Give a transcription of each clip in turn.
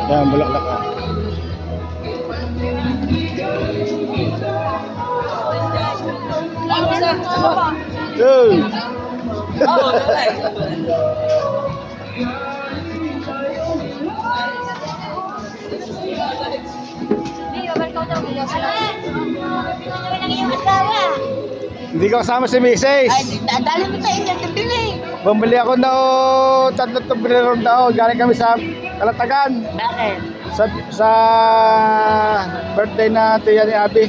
Yan, bulaklak ah. Hey! Hindi ko kasama si Mrs. Ay, dali mo sa inyo, bibili. Bumili ako na tatlong tubilerong daw. Galing kami sa Kalatagan. Bakit? Sa birthday na tiya ni Abby.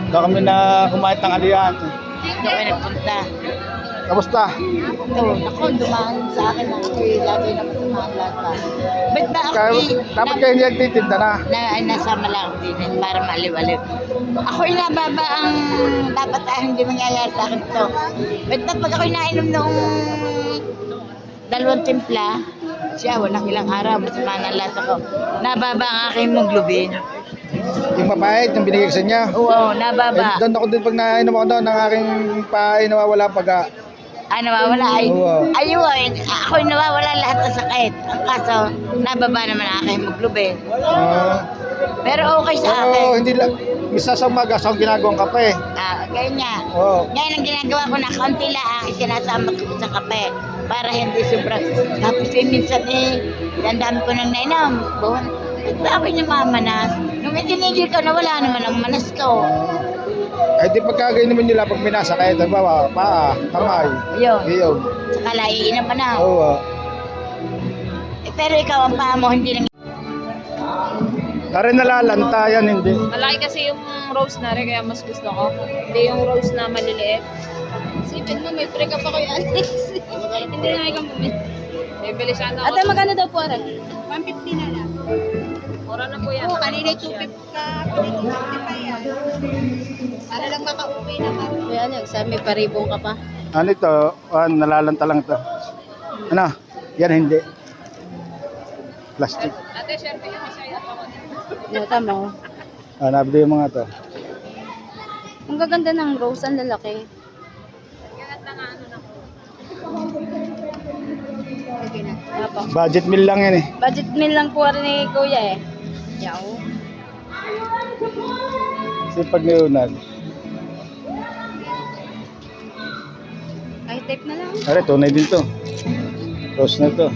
Doon kami na kumain ng aliyan. Hindi kami nagpunta. Kamusta? Ito, ako, dumaan sa akin na ako'y lagi na matumaan lahat pa. Ba't ba Dapat kayo hindi nagtitinda na. ay nasama lang din para maliwaliw. Ako'y nababa ang dapat hindi mangyayari sa akin ito. Ba't ba pag ako'y nainom noong 2 timpla, siya walang ilang araw, masama ng lasa ko. Nababa ang aking hemoglobin. Yung mapait, yung binigay ko sa inyo. Oo, nababa. Doon ako din pag nainom ako doon, ng aking pahay nawawala pag Nawawala ay. Oo. Ayun, ako'y nawawala lahat ng sakit. Ang kaso, nababa naman ang aking hemoglobin. Pero okay sa Pero akin. hindi lang, isa sa umaga sa ginagawang kape. Ganyan. Oo. Ngayon ang ginagawa ko na kaunti lang ang isinasama ko sa kape para hindi sobrang. Tapos minsan ang dami ko nang nainom. Buwan. Ba't ako'y namamanas? Nung itinigil ko na wala naman ang manas ko. Ay di pagkagayon naman nila pag minasakay, halimbawa, paa, kamay. Ayun. Iyon. Saka laiinom pa na. Oo. Pero ikaw ang paa mo hindi lang. Tari nalalanta yan, hindi. Malaki kasi yung rose na rin, kaya mas gusto ko. Hindi yung rose na maliliit. Sipin mo, may pre ka pa kayo, Alex. Hindi na ikaw bumili. Bibili sana ako. Ate, magkano daw po aral? 150 na lang. Mura na po yan. Oo, kanina 250 ka, kanina 250 pa yan. Para lang makauwi naman. Kuya Alex, may paribong ka pa. Ano ito? Nalalanta lang ito. Ano? Yan hindi. Plastic. Ate, share ko yung masaya ako. Nota mo. Nabili yung mga to. Ang gaganda ng rose, ang lalaki. Ganda nga ano na. Sige na. Apo. Budget meal lang yan eh. Budget meal lang po rin ni Kuya eh. Yaw. Sipag ni Unad. Kahit type na lang. Are, tunay din to. Rose na to.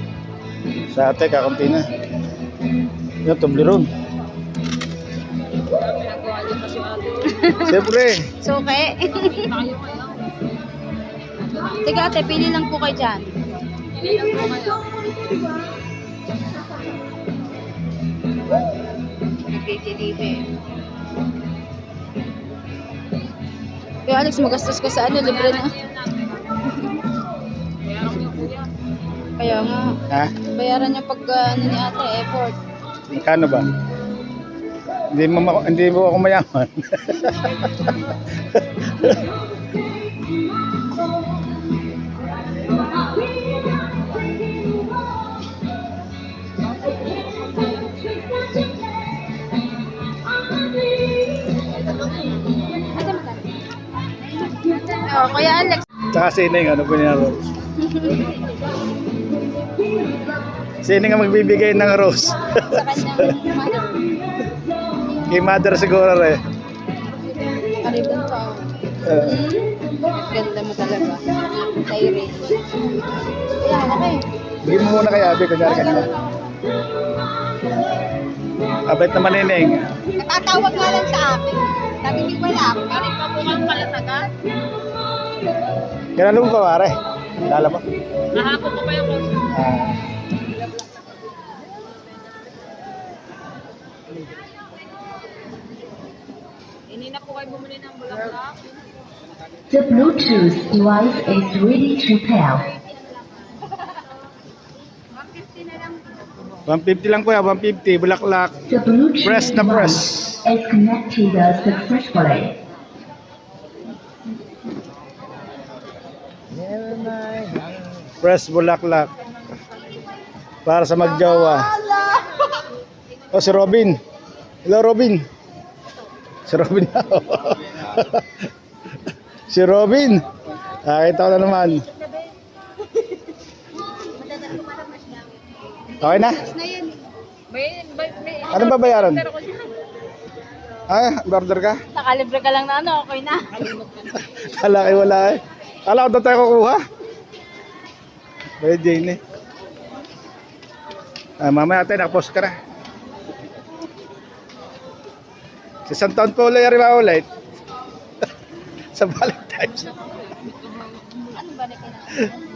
Sa ate, kakunti na. Yung Toblerone. Nagawa niyo pa si ate. Siyempre. Suke. Sige ate, pili lang po kayo dyan. Hindi lang po kayo. Nagtitilibe. Kuya Alex, magastos ka sa ano, libre na. Kaya nga, Ha? bayaran niya pag ano ni ate, effort. Magkano ba? Hindi mo ako mayaman. Oh, Kuya Alex. Tsaka sining, ano po niya rose? Sining ang magbibigay ng rose. Sa kanyang mother. Kay mother siguro rin. Karibon pa. Ganda mo talaga. Tyre. Kaya, okay. Bigyan mo muna kay Abby, kunyari kanina. Abait naman nining. Natatawag nga lang sa akin. Sabi ni wala. Galing pa po kang Kalatagan. Ganun mo ba, pare? Lala mo? Nahapon ko pa yung rose. Hindi na po kayo bumili ng bulaklak. The Bluetooth device is ready to pair. 150 lang kuya, 150, bulaklak. The Bluetooth Press na press. device is connected successfully. Press bulaklak. Para sa magjowa. Oh, si Robin. Hello, Robin. Si Robin na. Si Robin. Nakita ko na naman. Okay na? Na yan. May Anong babayaran? order ako dyan. Order ka? Nakalibre ka lang na ano, okay na. Kala kayo wala eh. Kala ko doon tayo kukuha. Kaya Jane eh. Mamaya tayo, nakapost ka na. Sa isang taon po ulit, ulit. Sa Valentine's. Ano ba na kailangan?